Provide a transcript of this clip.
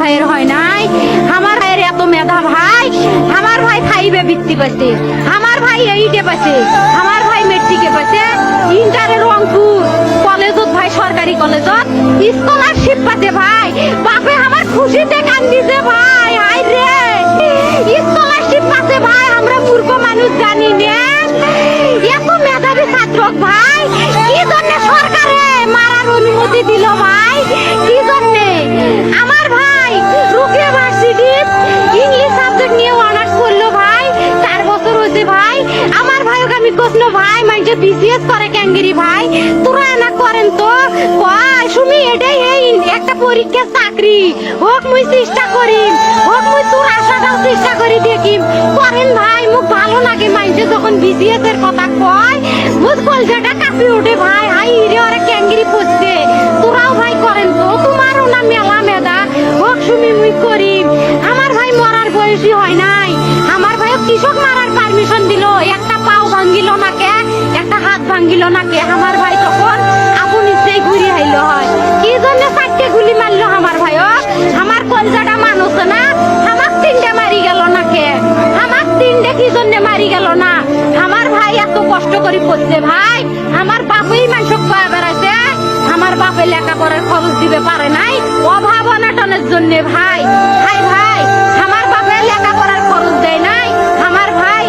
ভাইয়ের হয় নাই। আমার ভাইয়ের এত মেধা ভাই, আমার ভাই 5-এ বৃত্তি পাইছে, আমার ভাই 8-এ পাইছে, আমার ভাই মেট্রিকে পাইছে, ইন্টারে রংপুর কলেজত ভাই সরকারি কলেজত স্কলারশিপ পাইছে ভাই। বাপে আমার খুশিতে কান্দিছে ভাই, হাই রে স্কলারশিপ পাইছে ভাই। আমরা মূর্খ মানুষ জানি না এত মেধাবী ছাত্র ভাই কি জন্য সরকারে মারার অনুমতি দিল ভাই, কি জন্য? আমার ভাই রুকিয়া ভার্সিটি ইংলিশ সাবজেক্ট নিয়ে অনার্স করলো ভাই, 4 বছর হয়েছে ভাই। আমার ভাইকে আমি কইছিল ভাই মাইন্ডে বিসিএস করে ক্যাঙ্গেরি ভাই, তোরা না করেন তো কয় সুমি এটাই এই একটা পরীক্ষা চাকরি হোক মুই চেষ্টা করি, হোক মুই তোর আশাটাও চেষ্টা করি দেখি করেন ভাই। মুখ ভালো লাগে মাইন্ডে যখন বিসিএস এর কথা কয়, মুখ কলজাটা কাঁপি ওঠে ভাই, হাই রে ওরা ক্যাঙ্গেরি পড়ছে। তোরাও ভাই করেন তো, তোমারও না মেলা মেধা, হোক সুমি মুই করি। আমার ভাই মরার বয়সী হয় নাই, আমার ভাই কৃষক মারার পারমিশন দিল, একটা পাও ভাঙ্গিল না কে, একটা হাত ভাঙ্গিল না কে। আমার ভাই তখন আপন ইচ্ছেই ঘুরি হাইলো হয়, কি জন্য 4টে গুলি মারলো আমার ভাই? আমার কলজাটা মানুষ না, আমার 3টে মারি গেল না কে, আমার 3টে কি জন্য মারি গেল না? আমার ভাই এত কষ্ট করে পড়ছে ভাই, আমার বাপই মানুষ কয়া বেড়াইছে, আমার বাপে লেখাপড়ার খরচ দিতে পারে নাই অভাব অনটনের জন্য ভাই। হাই ভাই আমার বাপে লেখাপড়ার খরচ দেয় নাই, আমার ভাই